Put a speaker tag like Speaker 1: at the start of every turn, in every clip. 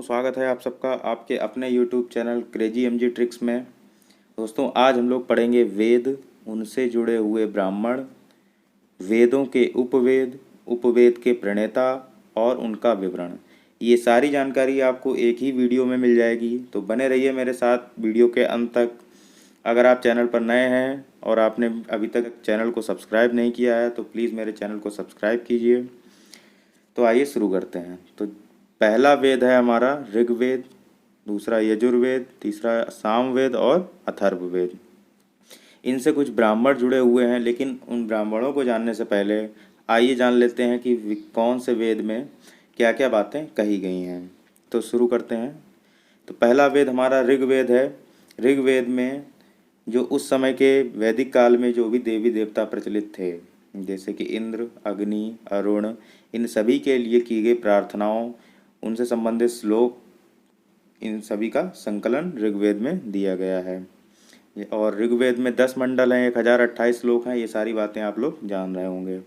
Speaker 1: स्वागत है आप सबका आपके अपने YouTube channel crazy MG tricks में। दोस्तों, आज हम लोग पढ़ेंगे वेद, उनसे जुड़े हुए ब्राह्मण, वेदों के उपवेद, उपवेद के प्रणेता और उनका विवरण। ये सारी जानकारी आपको एक ही वीडियो में मिल जाएगी, तो बने रहिए मेरे साथ वीडियो के अंत तक। अगर आप चैनल पर नए हैं और आपने अभी तक चैनल को सब्सक्राइब नहीं किया है तो प्लीज़ मेरे चैनल को सब्सक्राइब कीजिए। तो आइए शुरू करते हैं। तो पहला वेद है हमारा ऋग्वेद, दूसरा यजुर्वेद, तीसरा सामवेद और अथर्ववेद। इनसे कुछ ब्राह्मण जुड़े हुए हैं, लेकिन उन ब्राह्मणों को जानने से पहले आइए जान लेते हैं कि कौन से वेद में क्या क्या बातें कही गई हैं। तो शुरू करते हैं। तो पहला वेद हमारा ऋग्वेद है। ऋग्वेद में जो उस समय के वैदिक काल में जो भी देवी देवता प्रचलित थे, जैसे कि इंद्र, अग्नि, अरुण, इन सभी के लिए की गई प्रार्थनाओं, उनसे संबंधित श्लोक, इन सभी का संकलन ऋग्वेद में दिया गया है। और ऋग्वेद में 10 मंडल हैं, 1028 श्लोक हैं। ये सारी बातें आप लोग जान रहे होंगे।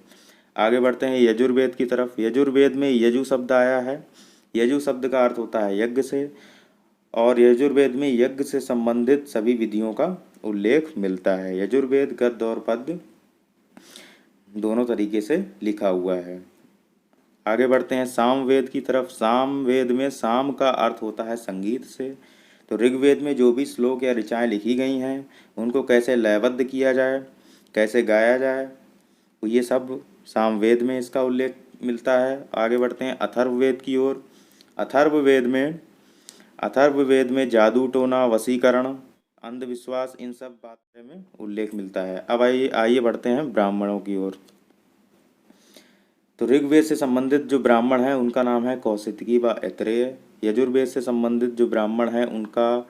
Speaker 1: आगे बढ़ते हैं यजुर्वेद की तरफ। यजुर्वेद में यजु शब्द आया है। यजु शब्द का अर्थ होता है यज्ञ से, और यजुर्वेद में यज्ञ से संबंधित सभी विधियों का उल्लेख मिलता है। यजुर्वेद गद्य और पद्य दोनों तरीके से लिखा हुआ है। आगे बढ़ते हैं सामवेद की तरफ। सामवेद में साम का अर्थ होता है संगीत से। तो ऋग्वेद में जो भी श्लोक या ऋचाएँ लिखी गई हैं, उनको कैसे लयबद्ध किया जाए, कैसे गाया जाए, तो ये सब सामवेद में इसका उल्लेख मिलता है। आगे बढ़ते हैं अथर्ववेद की ओर। अथर्ववेद में जादू टोना, वशीकरण, अंधविश्वास, इन सब बातें में उल्लेख मिलता है। अब आइए बढ़ते हैं ब्राह्मणों की ओर। तो ऋग्वेद से संबंधित जो ब्राह्मण हैं उनका नाम है कौशिकी व ऐत्रेय। यजुर्वेद से संबंधित जो ब्राह्मण हैं उनका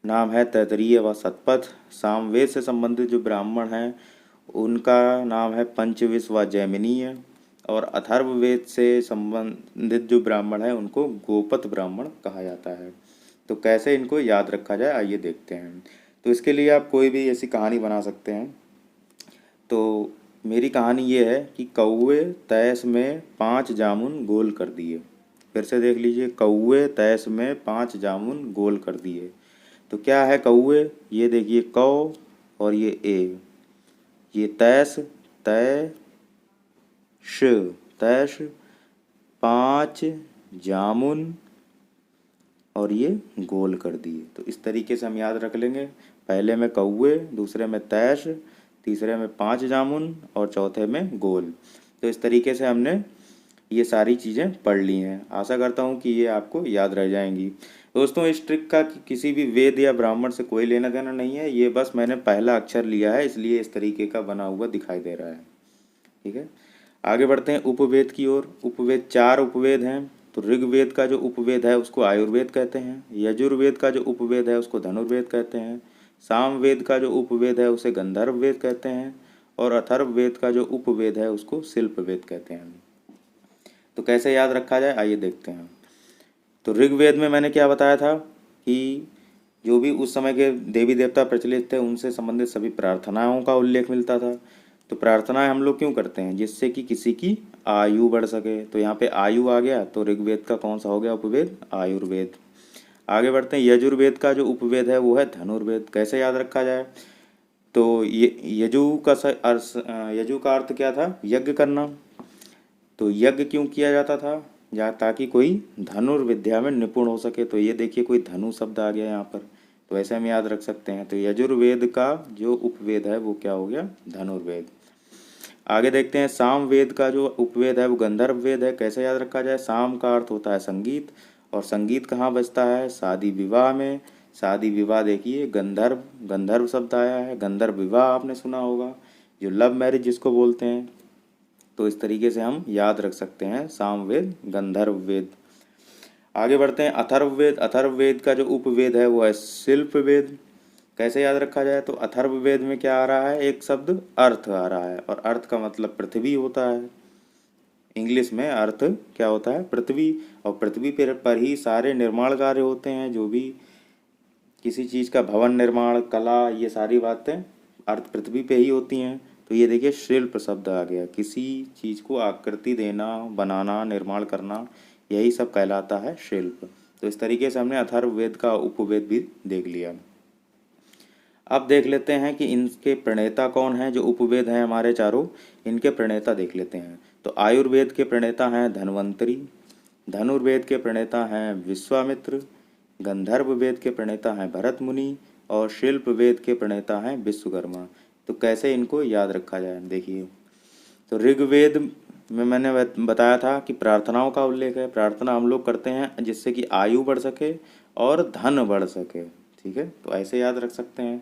Speaker 1: नाम है तैतरीय व शतपथ। सामवेद से संबंधित जो ब्राह्मण हैं उनका नाम है पंचविश व जैमिनीय। और अथर्ववेद से संबंधित जो ब्राह्मण हैं उनको गोपत ब्राह्मण कहा जाता है। तो कैसे इनको याद रखा जाए, आइए देखते हैं। तो इसके लिए आप कोई भी ऐसी कहानी बना सकते हैं। तो मेरी कहानी ये है कि कौवे तैस में 5 जामुन गोल कर दिए। फिर से देख लीजिए, कौवे तैस में 5 जामुन गोल कर दिए। तो क्या है कौवे? ये देखिए कौ और ये ए, ये तैस, तय श, तैश, 5 जामुन और ये गोल कर दिए। तो इस तरीके से हम याद रख लेंगे। पहले में कौवे, दूसरे में तैश, तीसरे में 5 जामुन और चौथे में गोल। तो इस तरीके से हमने ये सारी चीज़ें पढ़ ली हैं। आशा करता हूँ कि ये आपको याद रह जाएंगी। दोस्तों, इस ट्रिक का किसी भी वेद या ब्राह्मण से कोई लेना देना नहीं है। ये बस मैंने पहला अक्षर लिया है, इसलिए इस तरीके का बना हुआ दिखाई दे रहा है। ठीक है, आगे बढ़ते हैं उपवेद की ओर। उपवेद 4 उपवेद हैं। तो ऋग्वेद का जो उपवेद है उसको आयुर्वेद कहते हैं। यजुर्वेद का जो उपवेद है उसको धनुर्वेद कहते हैं। सामवेद का जो उपवेद है उसे गंधर्व वेद कहते हैं। और अथर्ववेद का जो उपवेद है उसको शिल्पवेद कहते हैं। तो कैसे याद रखा जाए, आइए देखते हैं। तो ऋग्वेद में मैंने क्या बताया था कि जो भी उस समय के देवी देवता प्रचलित थे उनसे संबंधित सभी प्रार्थनाओं का उल्लेख मिलता था। तो प्रार्थनाएं हम लोग क्यों करते हैं? जिससे कि किसी की आयु बढ़ सके। तो यहाँ पे आयु आ गया, तो ऋग्वेद का कौन सा हो गया उपवेद? आयुर्वेद। आगे बढ़ते हैं, यजुर्वेद का जो उपवेद है वो है धनुर्वेद। कैसे याद रखा जाए? तो ये यजु का अर्थ क्या था? यज्ञ करना। तो यज्ञ क्यों किया जाता था? ताकि कोई धनुर्विद्या में निपुण हो सके। तो ये देखिए कोई धनु शब्द आ गया यहाँ पर, तो ऐसे हम याद रख सकते हैं। तो यजुर्वेद का जो उपवेद है वो क्या हो गया? धनुर्वेद। आगे देखते हैं, सामवेद का जो उपवेद है वो गंधर्व वेद है। कैसे याद रखा जाए? साम का अर्थ होता है संगीत, और संगीत कहाँ बजता है? शादी विवाह में। शादी विवाह देखिए गंधर्व, गंधर्व शब्द आया है। गंधर्व विवाह आपने सुना होगा, जो लव मैरिज जिसको बोलते हैं। तो इस तरीके से हम याद रख सकते हैं सामवेद, गंधर्व वेद। आगे बढ़ते हैं अथर्ववेद। अथर्ववेद का जो उपवेद है वो है शिल्पवेद। कैसे याद रखा जाए? तो अथर्ववेद में क्या आ रहा है? एक शब्द अर्थ आ रहा है, और अर्थ का मतलब पृथ्वी होता है। इंग्लिश में अर्थ क्या होता है? पृथ्वी। और पृथ्वी पर ही सारे निर्माण कार्य होते हैं। जो भी किसी चीज़ का भवन निर्माण, कला, ये सारी बातें अर्थ पृथ्वी पे ही होती हैं। तो ये देखिए शिल्प शब्द आ गया। किसी चीज़ को आकृति देना, बनाना, निर्माण करना, यही सब कहलाता है शिल्प। तो इस तरीके से हमने अथर्ववेद का उपवेद भी देख लिया। अब देख लेते हैं कि इनके प्रणेता कौन हैं। जो उपवेद हैं हमारे चारों, इनके प्रणेता देख लेते हैं। तो आयुर्वेद के प्रणेता हैं धन्वंतरी, धनुर्वेद के प्रणेता हैं विश्वामित्र, गंधर्व वेद के प्रणेता हैं भरत मुनि और शिल्प वेद के प्रणेता हैं विश्वकर्मा। तो कैसे इनको याद रखा जाए, देखिए। तो ऋग्वेद में मैंने बताया था कि प्रार्थनाओं का उल्लेख है। प्रार्थना हम लोग करते हैं जिससे कि आयु बढ़ सके और धन बढ़ सके, ठीक है। तो ऐसे याद रख सकते हैं।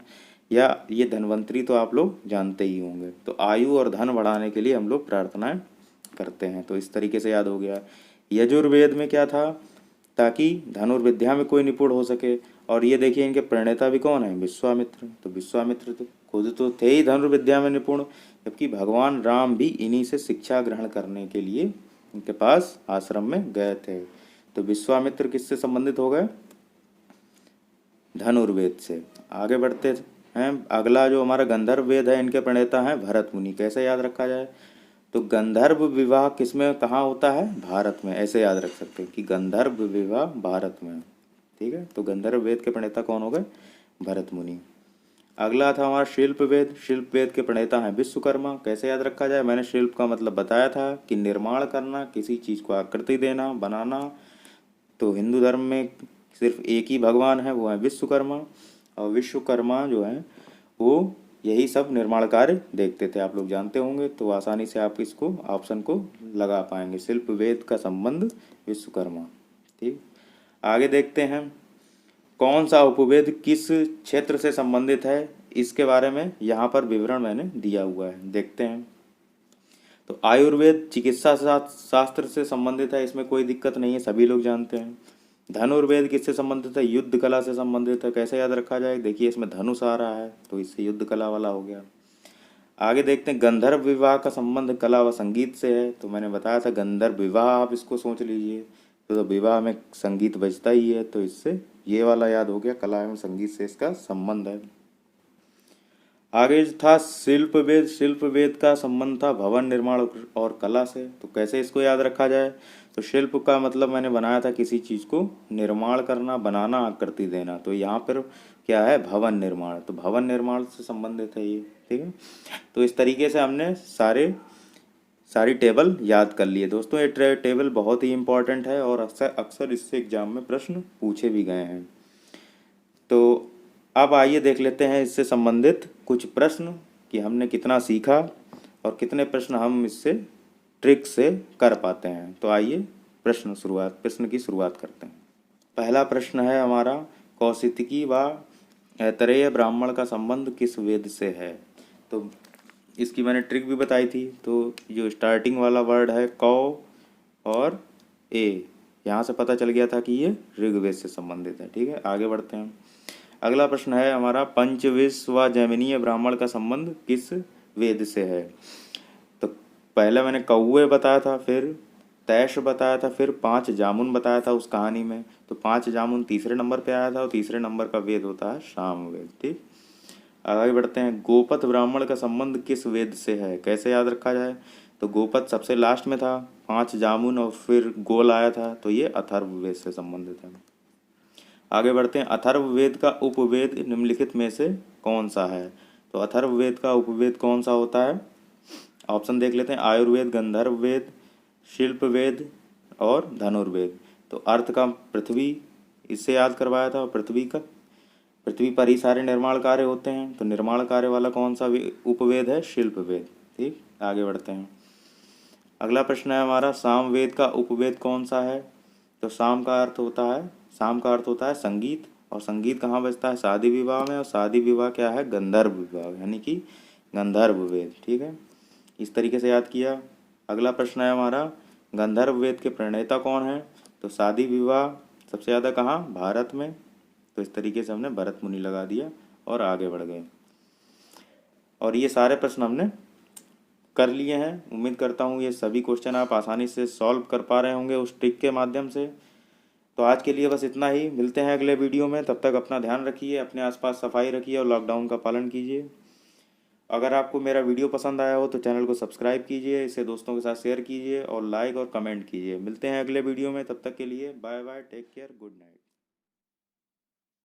Speaker 1: या ये धन्वंतरी तो आप लोग जानते ही होंगे। तो आयु और धन बढ़ाने के लिए हम लोग प्रार्थनाएं करते हैं। तो इस तरीके से याद हो गया। यजुर्वेद में क्या था, ताकि धनुर्विद्या में कोई निपुण हो सके। और ये देखिए इनके प्रणेता भी कौन है, विश्वामित्र। तो विश्वामित्र तो खुद तो थे ही धनुर्विद्या में निपुण, जबकि भगवान राम भी इन्हीं से शिक्षा ग्रहण करने के लिए इनके पास आश्रम में गए थे। तो विश्वामित्र किससे संबंधित हो गए, धनुर्वेद से। आगे बढ़ते हैं। अगला जो हमारा गंधर्व वेद है, इनके प्रणेता हैं भरत मुनि। कैसे याद रखा जाए, तो गंधर्व विवाह किसमें कहाँ होता है, भारत में। ऐसे याद रख सकते हैं कि गंधर्व विवाह भारत में, ठीक है। तो गंधर्व वेद के प्रणेता कौन हो गए, भरत मुनि। अगला था हमारा शिल्प वेद। शिल्प वेद के प्रणेता हैं विश्वकर्मा। कैसे याद रखा जाए, मैंने शिल्प का मतलब बताया था कि निर्माण करना, किसी चीज़ को आकृति देना, बनाना। तो हिंदू धर्म में सिर्फ एक ही भगवान है, वो है विश्वकर्मा। और विश्वकर्मा जो है वो यही सब निर्माण कार्य देखते थे, आप लोग जानते होंगे। तो आसानी से आप इसको ऑप्शन को लगा पाएंगे, शिल्प वेद का संबंध विश्वकर्मा, ठीक। आगे देखते हैं कौन सा उपवेद किस क्षेत्र से संबंधित है, इसके बारे में यहाँ पर विवरण मैंने दिया हुआ है, देखते हैं। तो आयुर्वेद चिकित्सा शास्त्र से संबंधित है, इसमें कोई दिक्कत नहीं है, सभी लोग जानते हैं। धनुर्वेद किससे संबंधित है, युद्ध कला से संबंधित है। कैसे याद रखा जाए, देखिए इसमें धनुष आ रहा है तो इससे युद्ध कला वाला हो गया। आगे देखते हैं गंधर्व विवाह का संबंध कला व संगीत से है। तो मैंने बताया था गंधर्व विवाह, आप इसको सोच लीजिए। तो विवाह में संगीत बजता ही है, तो इससे ये वाला याद हो गया, कला एवं संगीत से इसका संबंध है। आगे था शिल्प वेद। शिल्प वेद का संबंध था भवन निर्माण और कला से। तो कैसे इसको याद रखा जाए, तो शिल्प का मतलब मैंने बनाया था किसी चीज़ को निर्माण करना, बनाना, आकृति देना। तो यहाँ पर क्या है, भवन निर्माण। तो भवन निर्माण से संबंधित है ये, ठीक है। तो इस तरीके से हमने सारी टेबल याद कर लिए दोस्तों। ये टेबल बहुत ही इम्पोर्टेंट है और अक्सर इससे एग्जाम में प्रश्न पूछे भी गए हैं। तो अब आइए देख लेते हैं इससे संबंधित कुछ प्रश्न कि हमने कितना सीखा और कितने प्रश्न हम इससे ट्रिक से कर पाते हैं। तो आइए प्रश्न की शुरुआत करते हैं। पहला प्रश्न है हमारा, कौशितकी व ऐतरेय ब्राह्मण का संबंध किस वेद से है। तो इसकी मैंने ट्रिक भी बताई थी। तो जो स्टार्टिंग वाला वर्ड है कौ और ए, यहाँ से पता चल गया था कि ये ऋग्वेद से संबंधित है, ठीक है। आगे बढ़ते हैं। अगला प्रश्न है हमारा, पंचविश व जैमिनीय ब्राह्मण का संबंध किस वेद से है। तो पहले मैंने कौए बताया था, फिर तैश बताया था, फिर 5 जामुन बताया था उस कहानी में। तो 5 जामुन तीसरे नंबर पे आया था और तीसरे नंबर का वेद होता है सामवेद, ठीक। आगे बढ़ते हैं। गोपथ ब्राह्मण का संबंध किस वेद से है, कैसे याद रखा जाए। तो गोपथ सबसे लास्ट में था, 5 जामुन और फिर गोल आया था, तो ये अथर्ववेद से संबंधित है। आगे बढ़ते हैं। अथर्ववेद का उपवेद निम्नलिखित में से कौन सा है। तो अथर्ववेद का उपवेद कौन सा होता है, ऑप्शन देख लेते हैं। आयुर्वेद, गंधर्व वेद, शिल्प वेद और धनुर्वेद। तो अर्थ का पृथ्वी, इससे याद करवाया था। पृथ्वी पर ही सारे निर्माण कार्य होते हैं, तो निर्माण कार्य वाला कौन सा उपवेद है, शिल्प वेद, ठीक। आगे बढ़ते हैं। अगला प्रश्न है हमारा, सामवेद का उपवेद कौन सा है। तो साम का अर्थ होता है संगीत, और संगीत कहाँ बजता है, शादी विवाह में। और शादी विवाह क्या है, गंधर्व विवाह, यानी कि गंधर्व वेद, ठीक है। इस तरीके से याद किया। अगला प्रश्न है हमारा, गंधर्व वेद के प्रणेता कौन है। तो शादी विवाह सबसे ज़्यादा कहाँ, भारत में। तो इस तरीके से हमने भरत मुनि लगा दिया और आगे बढ़ गए। और ये सारे प्रश्न हमने कर लिए हैं। उम्मीद करता हूँ ये सभी क्वेश्चन आप आसानी से सॉल्व कर पा रहे होंगे उस ट्रिक के माध्यम से। तो आज के लिए बस इतना ही, मिलते हैं अगले वीडियो में। तब तक अपना ध्यान रखिए, अपने आसपास सफाई रखिए और लॉकडाउन का पालन कीजिए। अगर आपको मेरा वीडियो पसंद आया हो तो चैनल को सब्सक्राइब कीजिए, इसे दोस्तों के साथ शेयर कीजिए और लाइक और कमेंट कीजिए। मिलते हैं अगले वीडियो में, तब तक के लिए bye bye, take care, good night.